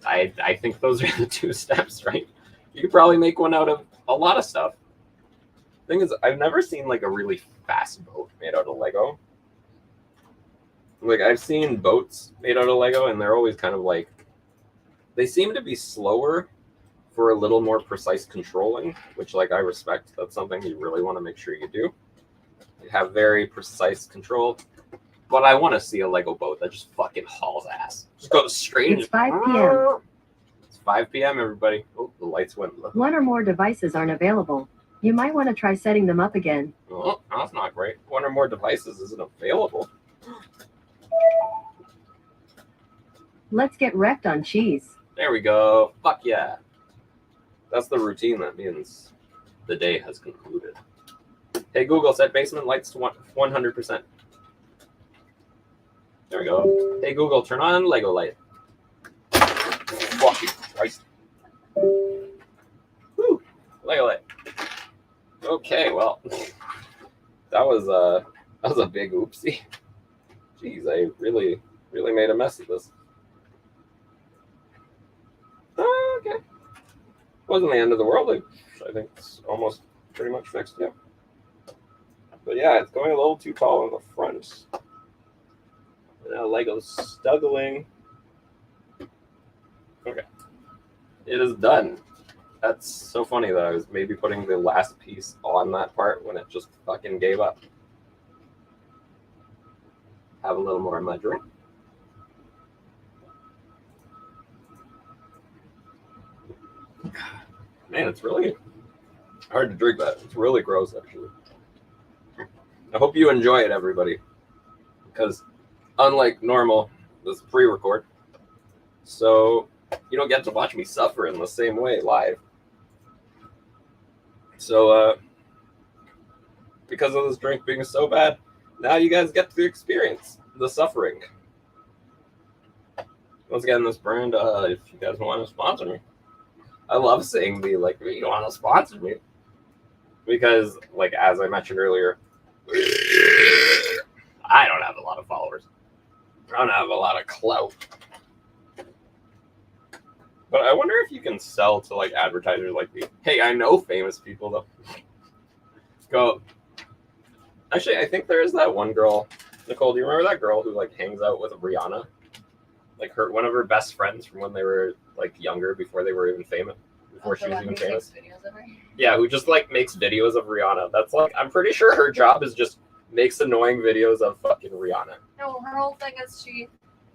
I think those are the two steps, right? You could probably make one out of a lot of stuff. Thing is, I've never seen like a really fast boat made out of Lego. Like, I've seen boats made out of Lego, and they're always kind of like, they seem to be slower for a little more precise controlling, which, like, I respect. That's something you really want to make sure you do. You have very precise control. But I want to see a Lego boat that just fucking hauls ass. Just goes straight. It's 5 p.m. It's 5 p.m., everybody. Oh, the lights went low. One or more devices aren't available. You might want to try setting them up again. Oh, that's not great. One or more devices isn't available. Let's get wrecked on cheese. There we go. Fuck yeah. That's the routine. That means the day has concluded. Hey, Google, set basement lights to 100%. There we go. Hey, Google, turn on Lego light. Fucking Christ. Woo. Lego light. Okay, well, that was a big oopsie. Jeez, I really made a mess of this. Okay. Wasn't the end of the world. I think it's almost pretty much fixed, yeah. But yeah, it's going a little too tall in the front. Now Lego's stuggling. Okay. It is done. That's so funny that I was maybe putting the last piece on that part when it just fucking gave up. have a little more of my drink. Man, it's really hard to drink that. It's really gross, actually. I hope you enjoy it, everybody. Because unlike normal, this is pre-record. So you don't get to watch me suffer in the same way live. So because of this drink being so bad, now you guys get to experience the suffering. Once again, this brand, if you guys want to sponsor me. I love saying you want to sponsor me. Because, like, as I mentioned earlier, I don't have a lot of followers. I don't have a lot of clout. But I wonder if you can sell to, like, advertisers like me. Hey, I know famous people, though. Go. Actually, I think there is that one girl. Nicole, do you remember that girl who, like, hangs out with Rihanna? Like, one of her best friends from when they were, like, younger, before they were even famous. Before she was even famous. Videos of her. Yeah, who just, like, makes videos of Rihanna. That's, like, I'm pretty sure her job is just makes annoying videos of fucking Rihanna. No, her whole thing is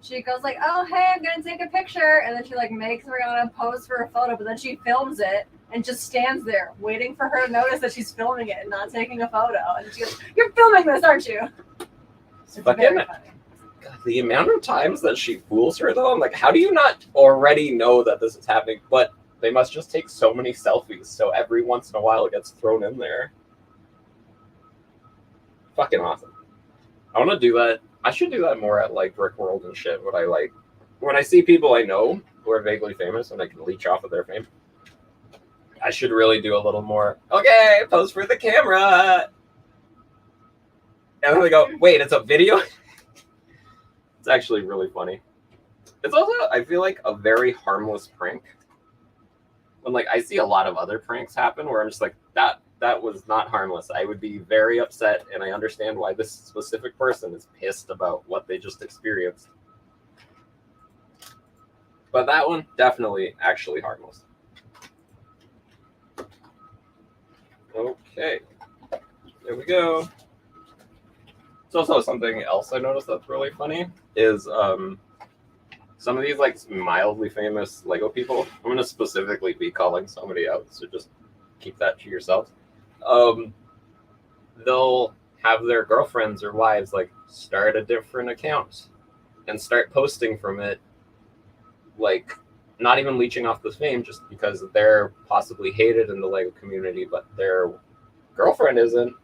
she goes like, oh, hey, I'm going to take a picture. And then she, like, makes Rihanna pose for a photo, but then she films it and just stands there waiting for her to notice that she's filming it and not taking a photo. And she goes, you're filming this, aren't you? It's Fucking- very funny. God, the amount of times that she fools her, though, I'm like, how do you not already know that this is happening? But they must just take so many selfies, so every once in a while it gets thrown in there. Fucking awesome. I want to do that. I should do that more at, like, Brick World and shit. When I see people I know who are vaguely famous and I can leech off of their fame, I should really do a little more, okay, pose for the camera. And then they go, wait, it's a video? It's actually really funny. It's also, I feel like, a very harmless prank. When, like, I see a lot of other pranks happen where I'm just like, that was not harmless. I would be very upset, and I understand why this specific person is pissed about what they just experienced. But that one, definitely actually harmless. Okay. There we go. It's also something else I noticed that's really funny is some of these, like, mildly famous Lego people. I'm going to specifically be calling somebody out, so just keep that to yourselves. They'll have their girlfriends or wives, like, start a different account and start posting from it, like, not even leeching off the fame just because they're possibly hated in the Lego community, but their girlfriend isn't.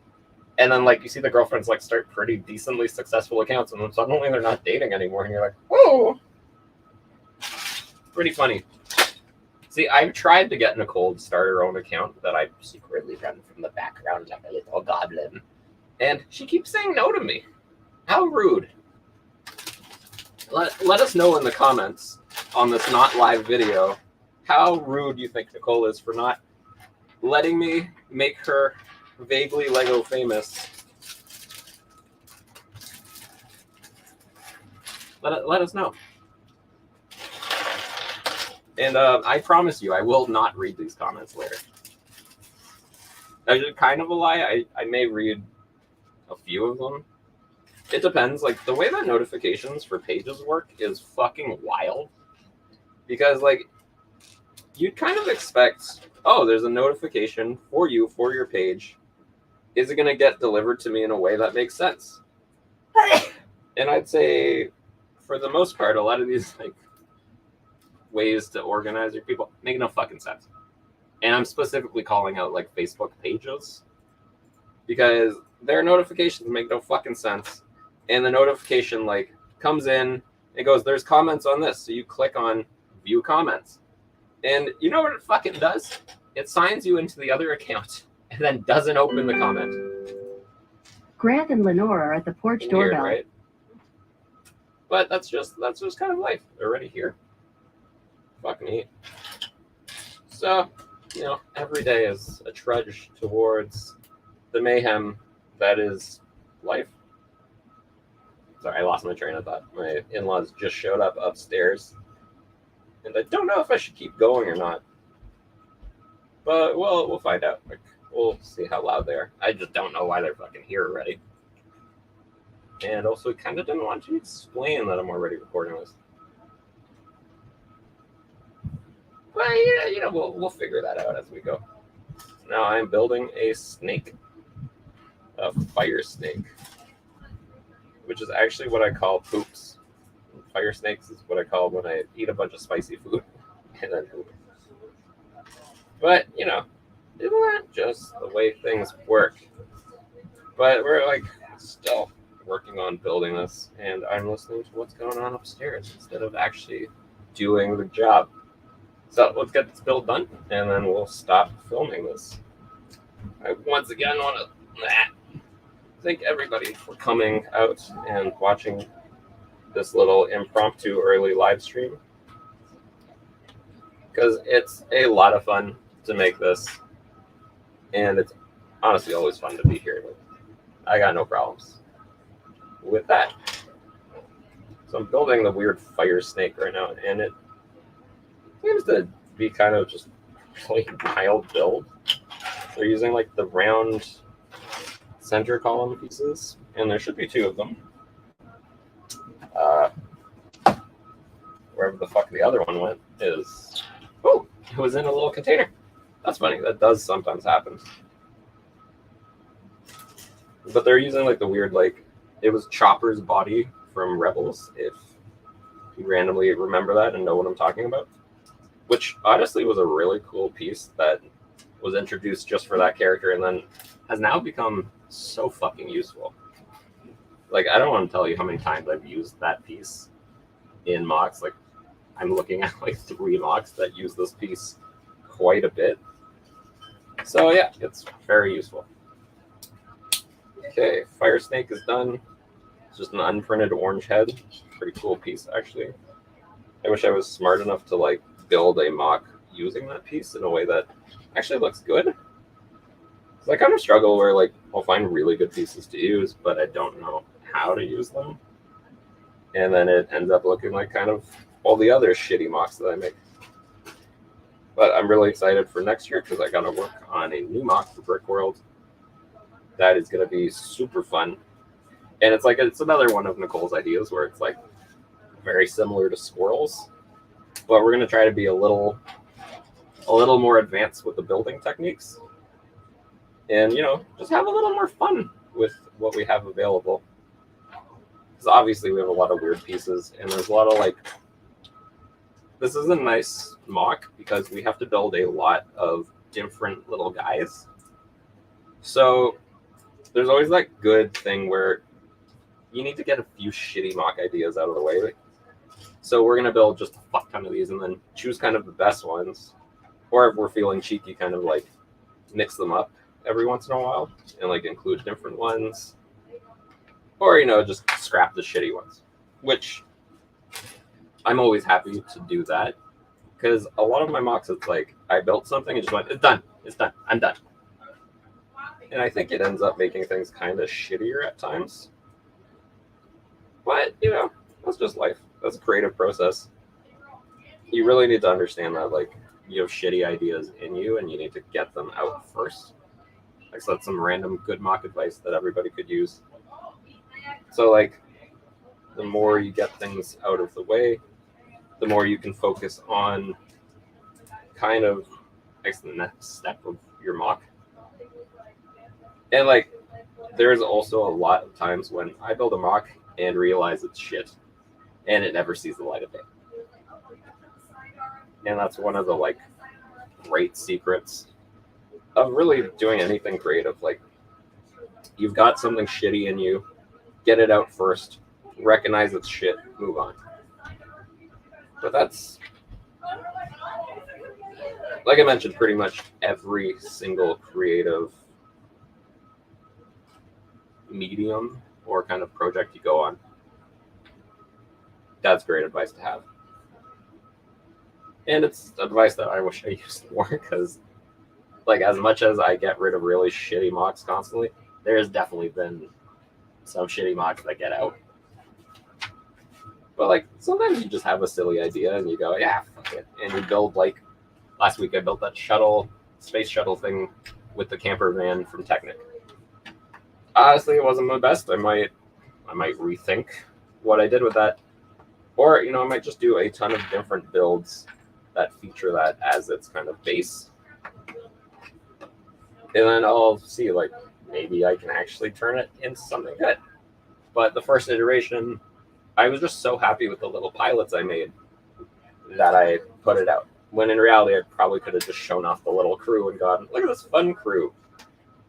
And then, like, you see the girlfriends, like, start pretty decently successful accounts, and then suddenly they're not dating anymore, and you're like, whoa! Pretty funny. See, I've tried to get Nicole to start her own account that I secretly run from the background like a little goblin, and she keeps saying no to me. How rude. Let us know in the comments on this not live video how rude you think Nicole is for not letting me make her vaguely Lego famous. Let us know. And I promise you, I will not read these comments later. That's kind of a lie. I may read a few of them. It depends. Like, the way that notifications for pages work is fucking wild. Because, like, you'd kind of expect, oh, there's a notification for you for your page. Is it going to get delivered to me in a way that makes sense? And I'd say, for the most part, a lot of these, like, ways to organize your people make no fucking sense. And I'm specifically calling out, like, Facebook pages because their notifications make no fucking sense. And the notification, like, comes in, it goes, there's comments on this. So you click on view comments. And you know what it fucking does? It signs you into the other account and then doesn't open the comment. Grant and Lenore are at the porch Weird, doorbell. right? But that's just kind of life. They're already here. Fucking neat. So, you know, every day is a trudge towards the mayhem that is life. Sorry, I lost my train of thought. My in-laws just showed up upstairs. And I don't know if I should keep going or not. But we'll find out. Like, we'll see how loud they are. I just don't know why they're fucking here already. and also kind of didn't want to explain that I'm already recording this. But yeah, you know, we'll figure that out as we go. Now I'm building a snake, a fire snake, which is actually what I call poops. Fire snakes is what I call when I eat a bunch of spicy food and then poop. But you know, isn't that just the way things work? But we're like still working on building this, and I'm listening to what's going on upstairs instead of actually doing the job. So let's get this build done, and then we'll stop filming this. I once again want to thank everybody for coming out and watching this little impromptu early live stream, because it's a lot of fun to make this, and it's honestly always fun to be here. I got no problems with that. So I'm building the weird fire snake right now, and it seems to be kind of just really wild build. They're using like the round center column pieces, and there should be 2 of them. Wherever the fuck the other one went is... Oh, it was in a little container. That's funny. That does sometimes happen. But they're using like the weird, like, it was Chopper's body from Rebels, if you randomly remember that and know what I'm talking about. Which honestly was a really cool piece that was introduced just for that character and then has now become so fucking useful. Like, I don't want to tell you how many times I've used that piece in mocks. Like, I'm looking at like 3 mocks that use this piece quite a bit. So yeah, it's very useful. Okay, Fire Snake is done. It's just an unprinted orange head. Pretty cool piece, actually. I wish I was smart enough to like build a mock using that piece in a way that actually looks good. So I kind of struggle where like I'll find really good pieces to use, but I don't know how to use them. And then it ends up looking like kind of all the other shitty mocks that I make. But I'm really excited for next year because I got to work on a new mock for Brick World. That is going to be super fun. And it's like, it's another one of Nicole's ideas where it's like very similar to squirrels, but we're going to try to be a little more advanced with the building techniques and, you know, just have a little more fun with what we have available. Because obviously we have a lot of weird pieces and there's a lot of like, this is a nice mock because we have to build a lot of different little guys. So there's always that good thing where you need to get a few shitty mock ideas out of the way. So we're going to build just a fuck ton of these and then choose kind of the best ones. Or if we're feeling cheeky, kind of like mix them up every once in a while and like include different ones. Or, you know, just scrap the shitty ones, which I'm always happy to do that. Because a lot of my mocks, it's like I built something and just went, it's done, I'm done. And I think it ends up making things kind of shittier at times. But, you know, that's just life. That's a creative process. You really need to understand that, like, you have shitty ideas in you and you need to get them out first. Like, so that's some random good mock advice that everybody could use. So, like, the more you get things out of the way, the more you can focus on kind of the next step of your mock. And like, there's also a lot of times when I build a mock and realize it's shit and it never sees the light of day. And that's one of the like great secrets of really doing anything creative. Like, you've got something shitty in you, get it out first, recognize it's shit, move on. But that's, like I mentioned, pretty much every single creative medium or kind of project you go on. That's great advice to have. And it's advice that I wish I used more because, like, as much as I get rid of really shitty mocks constantly, there has definitely been some shitty mocks that get out. But, like, sometimes you just have a silly idea and you go, yeah, fuck it. And you build, like, last week I built that space shuttle thing with the camper van from Technic. Honestly, it wasn't my best. I might I might rethink what I did with that. Or, I might just do a ton of different builds that feature that as its kind of base. And then I'll see, like, maybe I can actually turn it into something good. But the first iteration, I was just so happy with the little pilots I made that I put it out. When in reality, I probably could have just shown off the little crew and gone, look at this fun crew.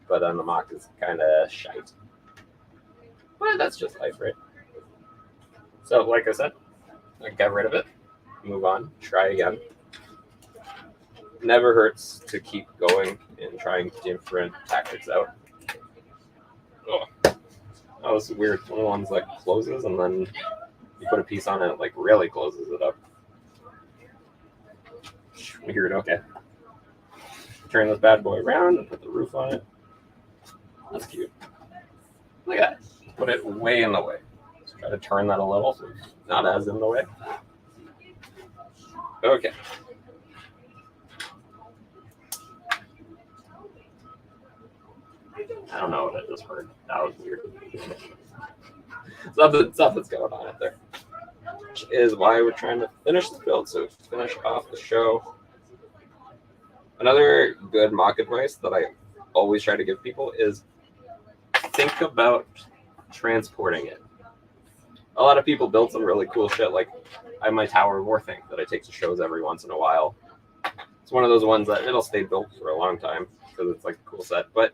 But then the mock is kind of shite. But that's just life, right? So, like I said, I got rid of it, move on, try again. Never hurts to keep going and trying different tactics out. Oh, that was weird. One of the ones that closes and then you put a piece on it, like really closes it up. Weird, okay. Turn this bad boy around and put the roof on it. That's cute. Look at that. Put it way in the way. Let's try to turn that a little so it's not as in the way. Okay. I don't know what I just heard. That was weird. Something's going on out there. Which is why we're trying to finish the build, so finish off the show. Another good mock advice that I always try to give people is think about transporting it. A lot of people build some really cool shit, like I have my Tower of War thing that I take to shows every once in a while. It's one of those ones that it'll stay built for a long time because it's like a cool set. But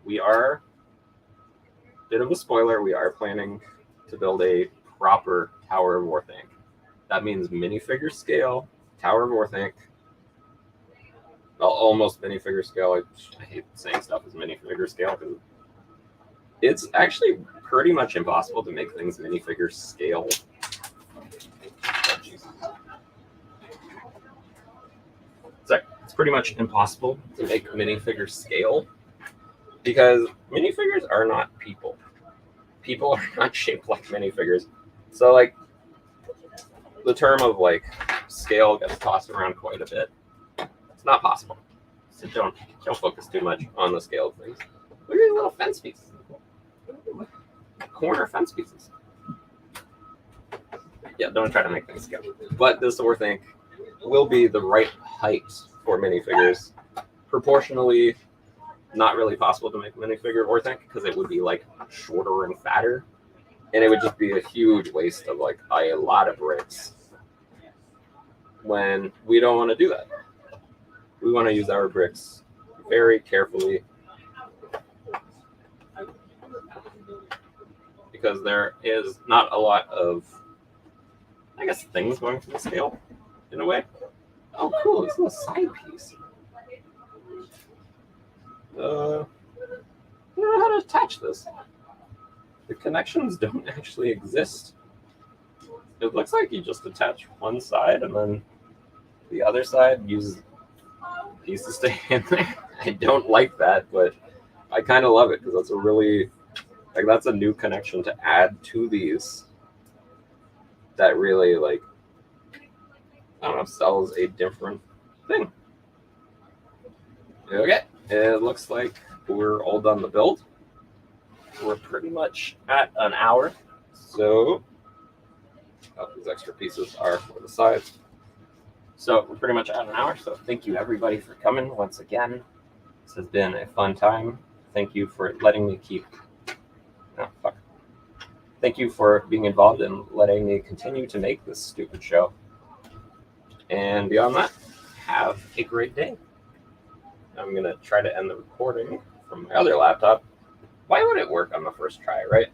we are, bit of a spoiler, we are planning to build a proper Tower of War thing. That means minifigure scale, Tower of War thing. Well, almost minifigure scale. I hate saying stuff as minifigure scale because it's actually pretty much impossible to make things minifigure scale. It's pretty much impossible to make minifigure scale because minifigures are not people. People are not shaped like minifigures. So, like, the term of, like, scale gets tossed around quite a bit. It's not possible. So don't focus too much on the scale of things. Look at these little fence pieces. Corner fence pieces. Yeah, don't try to make things scale. But this Thor thing will be the right height for minifigures. Proportionally, not really possible to make a minifigure or think because it would be like shorter and fatter, and it would just be a huge waste of like a lot of bricks. When we don't want to do that, we want to use our bricks very carefully because there is not a lot of, I guess, things going through the scale in a way. Oh, cool! This little side piece. I don't know how to attach this. The connections don't actually exist. It looks like you just attach one side and then the other side uses a piece to stay in there. I don't like that, but I kind of love it because that's a really, like, that's a new connection to add to these that really, like, I don't know, sells a different thing. Okay. It looks like we're all done the build. We're pretty much at an hour. So, these extra pieces are for the sides. So, we're pretty much at an hour. So, thank you everybody for coming once again. This has been a fun time. Thank you for letting me Thank you for being involved and letting me continue to make this stupid show. And beyond that, have a great day. I'm going to try to end the recording from my other laptop. Why would it work on the first try, right?